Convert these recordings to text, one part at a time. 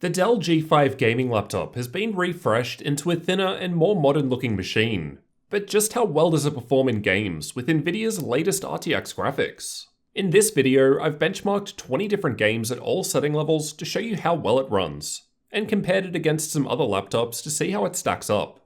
The Dell G5 gaming laptop has been refreshed into a thinner and more modern looking machine. But just how well does it perform in games with Nvidia's latest RTX graphics? In this video, I've benchmarked 20 different games at all setting levels to show you how well it runs, and compared it against some other laptops to see how it stacks up.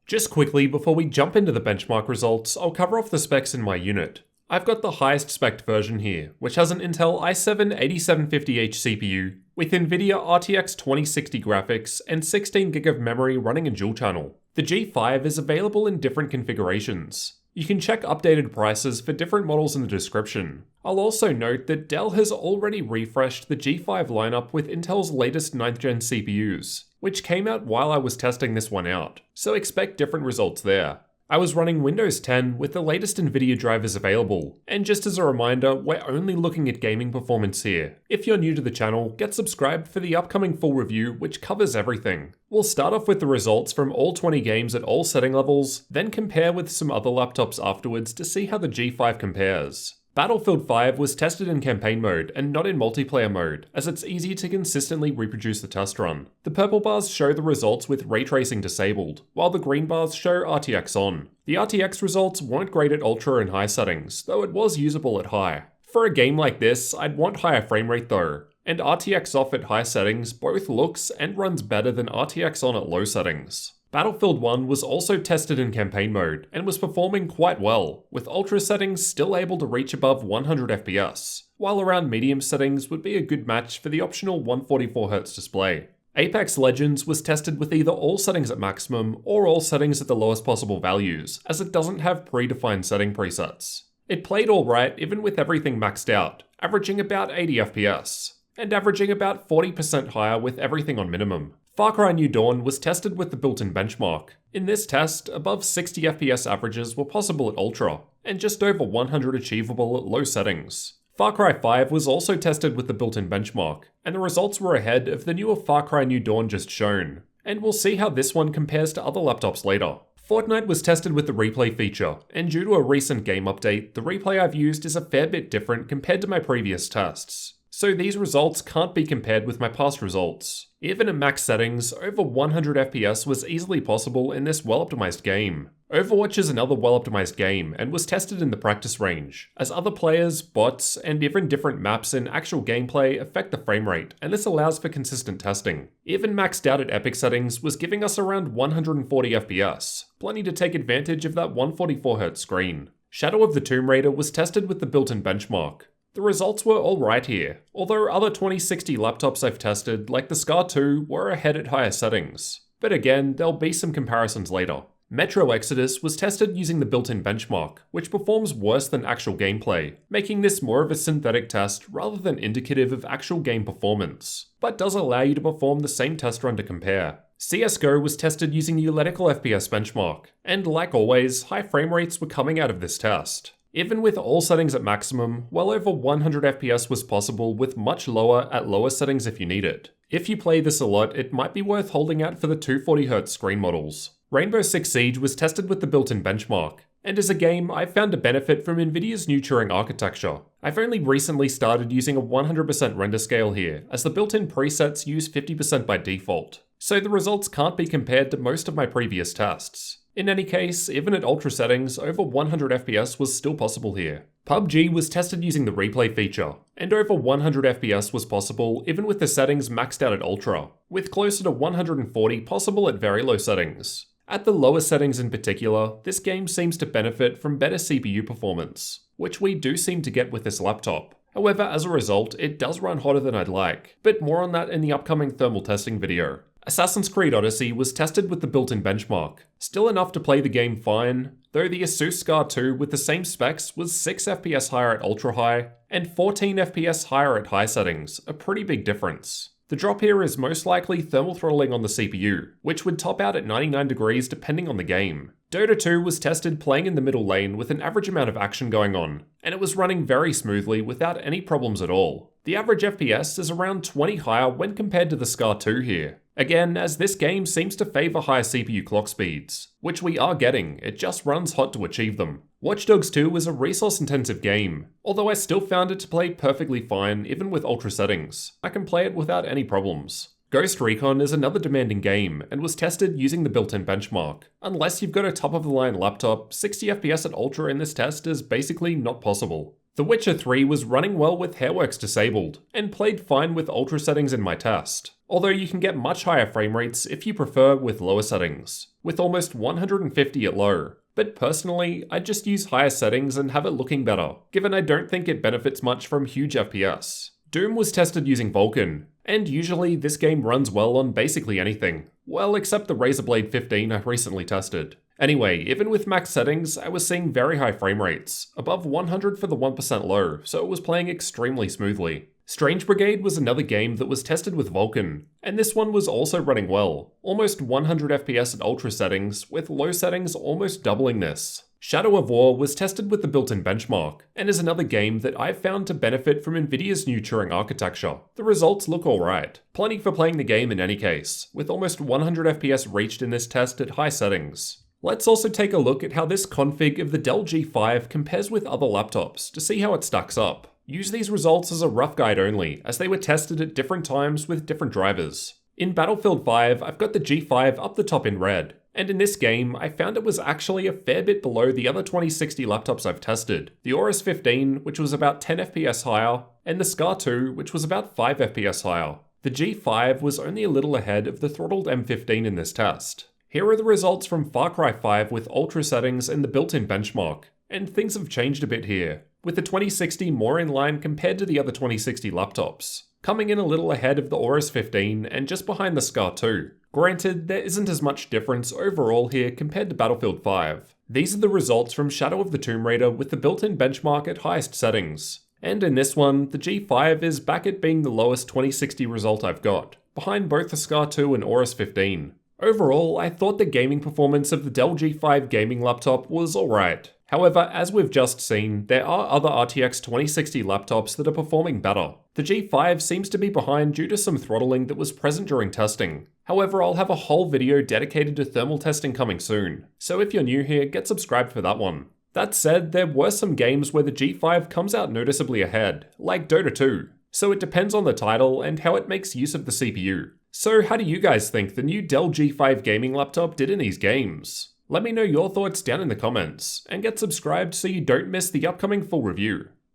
Just quickly, before we jump into the benchmark results, I'll cover off the specs in my unit. I've got the highest spec version here, which has an Intel i7-8750H CPU with Nvidia RTX 2060 graphics and 16GB of memory running in dual channel. The G5 is available in different configurations. You can check updated prices for different models in the description. I'll also note that Dell has already refreshed the G5 lineup with Intel's latest 9th gen CPUs, which came out while I was testing this one out, so expect different results there. I was running Windows 10 with the latest Nvidia drivers available, and just as a reminder, we're only looking at gaming performance here. If you're new to the channel, get subscribed for the upcoming full review which covers everything. We'll start off with the results from all 20 games at all setting levels, then compare with some other laptops afterwards to see how the G5 compares. Battlefield 5 was tested in campaign mode and not in multiplayer mode, as it's easy to consistently reproduce the test run. The purple bars show the results with ray tracing disabled, while the green bars show RTX on. The RTX results weren't great at ultra and high settings, though it was usable at high. For a game like this, I'd want higher frame rate though, and RTX off at high settings both looks and runs better than RTX on at low settings. Battlefield 1 was also tested in campaign mode and was performing quite well, with ultra settings still able to reach above 100fps, while around medium settings would be a good match for the optional 144Hz display. Apex Legends was tested with either all settings at maximum or all settings at the lowest possible values, as it doesn't have predefined setting presets. It played alright even with everything maxed out, averaging about 80fps, and averaging about 40% higher with everything on minimum. Far Cry New Dawn was tested with the built-in benchmark. In this test, above 60fps averages were possible at ultra, and just over 100 achievable at low settings. Far Cry 5 was also tested with the built-in benchmark, and the results were ahead of the newer Far Cry New Dawn just shown, and we'll see how this one compares to other laptops later. Fortnite was tested with the replay feature, and due to a recent game update, the replay I've used is a fair bit different compared to my previous tests. So these results can't be compared with my past results. Even at max settings, over 100fps was easily possible in this well-optimized game. Overwatch is another well-optimized game and was tested in the practice range, as other players, bots, and even different maps in actual gameplay affect the frame rate, and this allows for consistent testing. Even maxed out at epic settings was giving us around 140fps, plenty to take advantage of that 144Hz screen. Shadow of the Tomb Raider was tested with the built-in benchmark. The results were alright here, although other 2060 laptops I've tested, like the Scar 2, were ahead at higher settings. But again, there'll be some comparisons later. Metro Exodus was tested using the built-in benchmark, which performs worse than actual gameplay, making this more of a synthetic test rather than indicative of actual game performance, but does allow you to perform the same test run to compare. CSGO was tested using the Electrical FPS benchmark, and like always, high frame rates were coming out of this test. Even with all settings at maximum, well over 100fps was possible with much lower at lower settings if you need it. If you play this a lot, it might be worth holding out for the 240Hz screen models. Rainbow Six Siege was tested with the built-in benchmark, and as a game, I've found a benefit from Nvidia's new Turing architecture. I've only recently started using a 100% render scale here, as the built-in presets use 50% by default, so the results can't be compared to most of my previous tests. In any case, even at ultra settings, over 100fps was still possible here. PUBG was tested using the replay feature, and over 100fps was possible even with the settings maxed out at ultra, with closer to 140 possible at very low settings. At the lower settings in particular, this game seems to benefit from better CPU performance, which we do seem to get with this laptop. However, as a result, it does run hotter than I'd like, but more on that in the upcoming thermal testing video. Assassin's Creed Odyssey was tested with the built-in benchmark. Still enough to play the game fine, though the Asus Scar 2 with the same specs was 6fps higher at ultra high, and 14fps higher at high settings, a pretty big difference. The drop here is most likely thermal throttling on the CPU, which would top out at 99 degrees depending on the game. Dota 2 was tested playing in the middle lane with an average amount of action going on, and it was running very smoothly without any problems at all. The average FPS is around 20 higher when compared to the Scar 2 here. Again, as this game seems to favour higher CPU clock speeds, which we are getting, it just runs hot to achieve them. Watch Dogs 2 was a resource-intensive game, although I still found it to play perfectly fine even with ultra settings. I can play it without any problems. Ghost Recon is another demanding game and was tested using the built-in benchmark. Unless you've got a top-of-the-line laptop, 60 FPS at ultra in this test is basically not possible. The Witcher 3 was running well with Hairworks disabled, and played fine with ultra settings in my test, although you can get much higher frame rates if you prefer with lower settings, with almost 150 at low. But personally, I just use higher settings and have it looking better, given I don't think it benefits much from huge FPS. Doom was tested using Vulkan, and usually this game runs well on basically anything. Well, except the Razer Blade 15 I recently tested. Anyway, even with max settings, I was seeing very high frame rates, above 100 for the 1% low, so it was playing extremely smoothly. Strange Brigade was another game that was tested with Vulkan, and this one was also running well, almost 100 FPS at ultra settings, with low settings almost doubling this. Shadow of War was tested with the built-in benchmark, and is another game that I've found to benefit from Nvidia's new Turing architecture. The results look alright, plenty for playing the game in any case, with almost 100 FPS reached in this test at high settings. Let's also take a look at how this config of the Dell G5 compares with other laptops to see how it stacks up. Use these results as a rough guide only, as they were tested at different times with different drivers. In Battlefield 5, I've got the G5 up the top in red, and in this game, I found it was actually a fair bit below the other 2060 laptops I've tested. The Aorus 15, which was about 10 FPS higher, and the Scar 2, which was about 5 FPS higher. The G5 was only a little ahead of the throttled M15 in this test. Here are the results from Far Cry 5 with ultra settings and the built-in benchmark, and things have changed a bit here, with the 2060 more in line compared to the other 2060 laptops, coming in a little ahead of the Aorus 15 and just behind the Scar 2. Granted, there isn't as much difference overall here compared to Battlefield 5. These are the results from Shadow of the Tomb Raider with the built-in benchmark at highest settings. And in this one, the G5 is back at being the lowest 2060 result I've got, behind both the Scar 2 and Aorus 15. Overall, I thought the gaming performance of the Dell G5 gaming laptop was alright. However, as we've just seen, there are other RTX 2060 laptops that are performing better. The G5 seems to be behind due to some throttling that was present during testing. However, I'll have a whole video dedicated to thermal testing coming soon, so if you're new here, get subscribed for that one. That said, there were some games where the G5 comes out noticeably ahead, like Dota 2, so it depends on the title and how it makes use of the CPU. So how do you guys think the new Dell G5 gaming laptop did in these games? Let me know your thoughts down in the comments, and get subscribed so you don't miss the upcoming full review.